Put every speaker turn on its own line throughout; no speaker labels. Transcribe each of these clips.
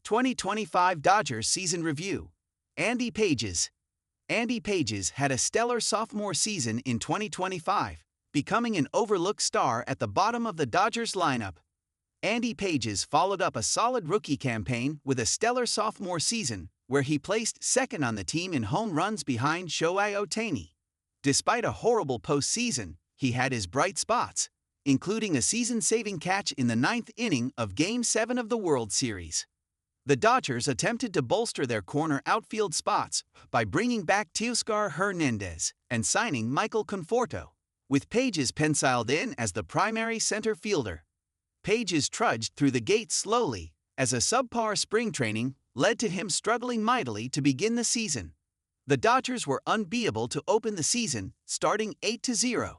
2025 Dodgers Season Review. Andy Pages. Andy Pages had a stellar sophomore season in 2025, becoming an overlooked star at the bottom of the Dodgers lineup. Andy Pages followed up a solid rookie campaign with a stellar sophomore season, where he placed second on the team in home runs behind Shohei Ohtani. Despite a horrible postseason, he had his bright spots, including a season-saving catch in the ninth inning of Game 7 of the World Series. The Dodgers attempted to bolster their corner outfield spots by bringing back Teoscar Hernandez and signing Michael Conforto, with Pages penciled in as the primary center fielder. Pages trudged through the gates slowly, as a subpar spring training led to him struggling mightily to begin the season. The Dodgers were unbeatable to open the season, starting 8-0,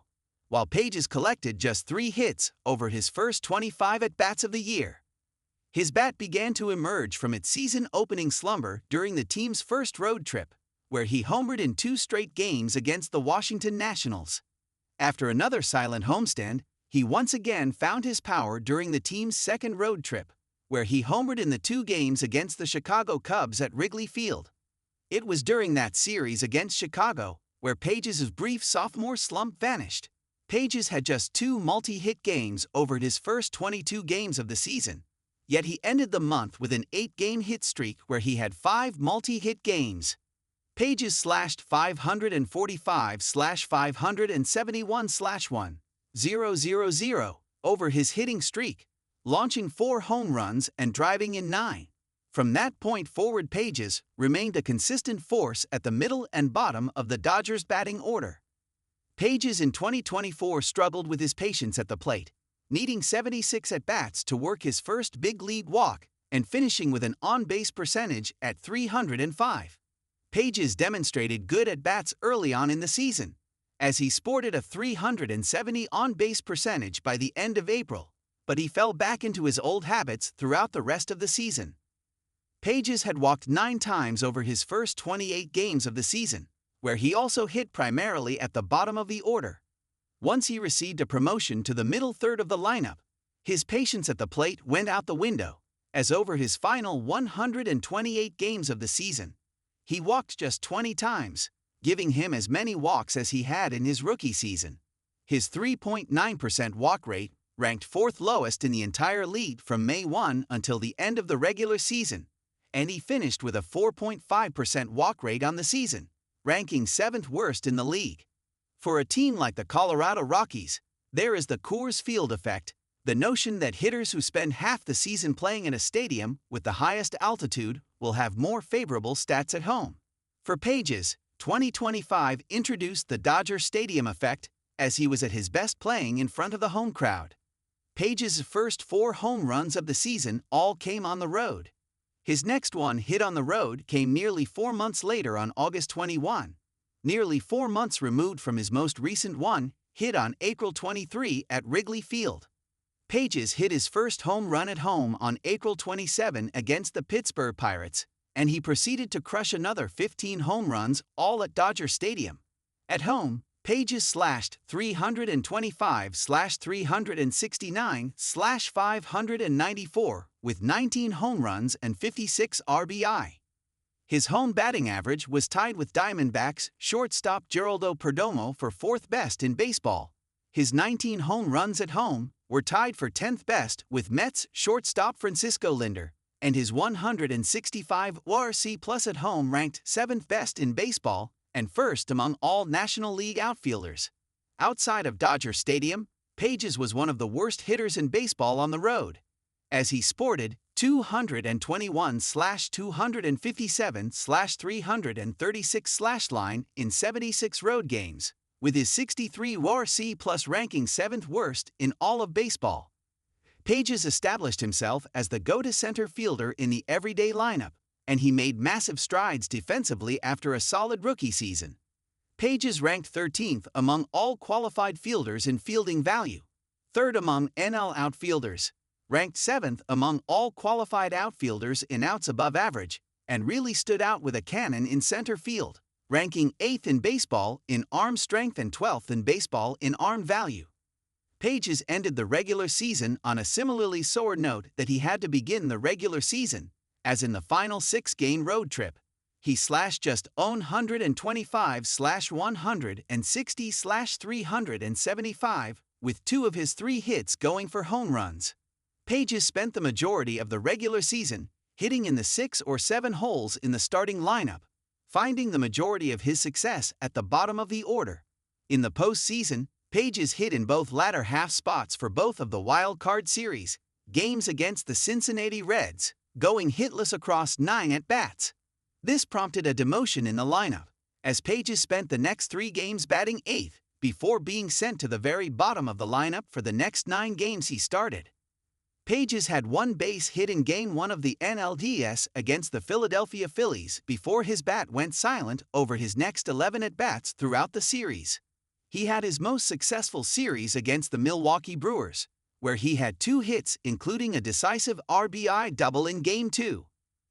while Pages collected just 3 hits over his first 25 at-bats of the year. His bat began to emerge from its season-opening slumber during the team's first road trip, where he homered in 2 straight games against the Washington Nationals. After another silent homestand, he once again found his power during the team's second road trip, where he homered in the 2 games against the Chicago Cubs at Wrigley Field. It was during that series against Chicago where Pages' brief sophomore slump vanished. Pages had just 2 multi-hit games over his first 22 games of the season, yet he ended the month with an 8-game hit streak where he had 5 multi-hit games. Pages slashed 545/571/1,000 over his hitting streak, launching 4 home runs and driving in 9. From that point forward, Pages remained a consistent force at the middle and bottom of the Dodgers' batting order. Pages in 2024 struggled with his patience at the plate, needing 76 at-bats to work his first big league walk and finishing with an on-base percentage at .305. Pages demonstrated good at-bats early on in the season, as he sported a .370 on-base percentage by the end of April, but he fell back into his old habits throughout the rest of the season. Pages had walked 9 times over his first 28 games of the season, where he also hit primarily at the bottom of the order. Once he received a promotion to the middle third of the lineup, his patience at the plate went out the window, as over his final 128 games of the season, he walked just 20 times, giving him as many walks as he had in his rookie season. His 3.9% walk rate ranked 4th lowest in the entire league from May 1 until the end of the regular season, and he finished with a 4.5% walk rate on the season, ranking 7th worst in the league. For a team like the Colorado Rockies, there is the Coors Field effect, the notion that hitters who spend half the season playing in a stadium with the highest altitude will have more favorable stats at home. For Pages, 2025 introduced the Dodger Stadium effect, as he was at his best playing in front of the home crowd. Pages' first 4 home runs of the season all came on the road. His next one hit on the road came nearly 4 months later on August 21, nearly 4 months removed from his most recent one, hit on April 23 at Wrigley Field. Pages hit his first home run at home on April 27 against the Pittsburgh Pirates, and he proceeded to crush another 15 home runs, all at Dodger Stadium. At home, Pages slashed 325/369/594 with 19 home runs and 56 RBI. His home batting average was tied with Diamondbacks shortstop Geraldo Perdomo for 4th best in baseball. His 19 home runs at home were tied for 10th best with Mets shortstop Francisco Lindor, and his 165 WRC+ at home ranked 7th best in baseball and first among all National League outfielders. Outside of Dodger Stadium, Pages was one of the worst hitters in baseball on the road, as he sported 221/257/336 line in 76 road games, with his 63 WRC+ ranking 7th worst in all of baseball. Pages established himself as the go-to center fielder in the everyday lineup, and he made massive strides defensively after a solid rookie season. Pages ranked 13th among all qualified fielders in fielding value, 3rd among NL outfielders, ranked 7th among all qualified outfielders in outs above average, and really stood out with a cannon in center field, ranking 8th in baseball in arm strength and 12th in baseball in arm value. Pages ended the regular season on a similarly sore note that he had to begin the regular season, as in the final 6-game road trip. He slashed just 125/160/375, with 2 of his 3 hits going for home runs. Pages spent the majority of the regular season hitting in the 6 or 7 holes in the starting lineup, finding the majority of his success at the bottom of the order. In the postseason, Pages hit in both latter half spots for both of the wild card series games against the Cincinnati Reds, going hitless across 9 at-bats. This prompted a demotion in the lineup, as Pages spent the next 3 games batting 8th before being sent to the very bottom of the lineup for the next 9 games he started. Pages had 1 base hit in Game 1 of the NLDS against the Philadelphia Phillies before his bat went silent over his next 11 at-bats throughout the series. He had his most successful series against the Milwaukee Brewers, where he had 2 hits including a decisive RBI double in Game 2.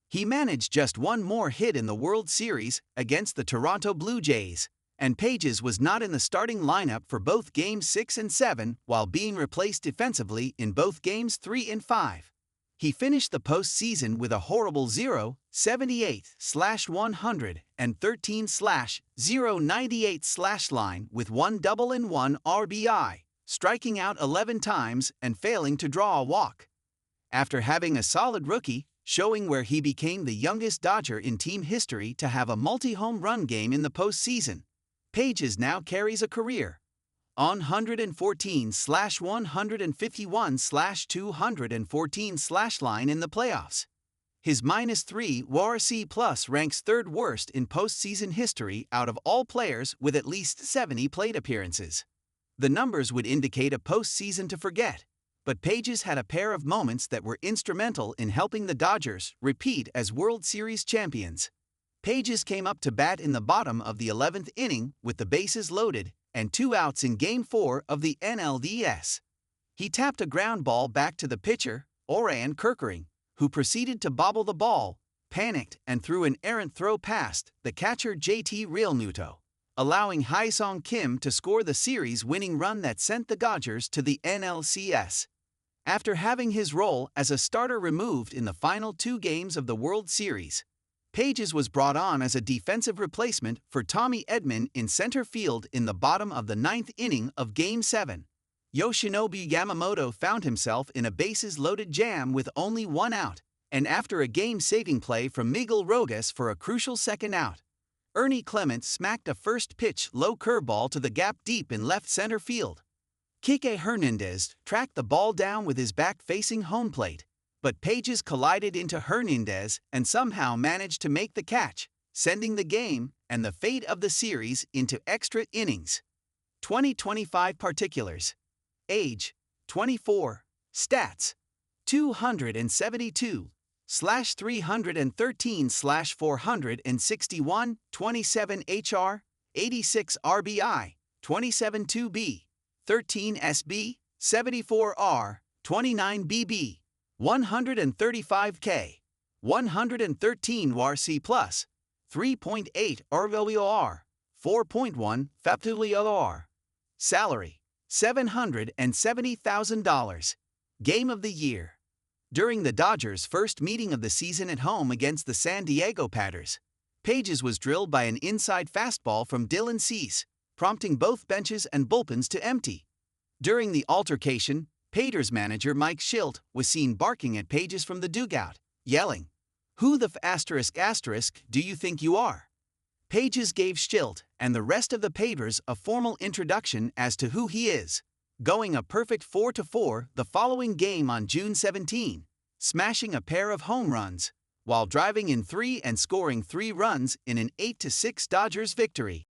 He managed just 1 more hit in the World Series against the Toronto Blue Jays, and Pages was not in the starting lineup for both Games 6 and 7 while being replaced defensively in both Games 3 and 5. He finished the postseason with a horrible 0.78/113/098/ line with 1 double and 1 RBI, striking out 11 times and failing to draw a walk. After having a solid rookie, showing where he became the youngest Dodger in team history to have a multi-home run game in the postseason, Pages now carries a career 114/151/214/ line in the playoffs. His -3 WAR+C+ ranks 3rd worst in postseason history out of all players with at least 70 plate appearances. The numbers would indicate a postseason to forget, but Pages had a pair of moments that were instrumental in helping the Dodgers repeat as World Series champions. Pages came up to bat in the bottom of the 11th inning with the bases loaded and 2 outs in Game 4 of the NLDS. He tapped a ground ball back to the pitcher, Orion Kerkering, who proceeded to bobble the ball, panicked, and threw an errant throw past the catcher JT Realmuto, allowing Haesung Kim to score the series-winning run that sent the Dodgers to the NLCS. After having his role as a starter removed in the final 2 games of the World Series, Pages was brought on as a defensive replacement for Tommy Edman in center field in the bottom of the 9th inning of Game 7. Yoshinobu Yamamoto found himself in a bases-loaded jam with only 1 out, and after a game-saving play from Miguel Rojas for a crucial 2nd out, Ernie Clement smacked a first-pitch low curveball to the gap deep in left center field. Kike Hernandez tracked the ball down with his back facing home plate, but Pages collided into Hernandez and somehow managed to make the catch, sending the game and the fate of the series into extra innings. 2025 particulars: age 24, stats 272/313/461, 27 HR, 86 RBI, 27 2B, 13 SB, 74 R, 29 BB, 135 K, 113 WAR+C+, 3.8 RWR, 4.1 FAPWR. Salary: $770,000. Game of the year. During the Dodgers' first meeting of the season at home against the San Diego Padres, Pages was drilled by an inside fastball from Dylan Cease, prompting both benches and bullpens to empty. During the altercation, Padres manager Mike Shildt was seen barking at Pages from the dugout, yelling, "Who the *** do you think you are?" Pages gave Shildt and the rest of the Padres a formal introduction as to who he is, going a perfect 4-4 the following game on June 17, smashing a pair of home runs, while driving in 3 and scoring 3 runs in an 8-6 Dodgers victory.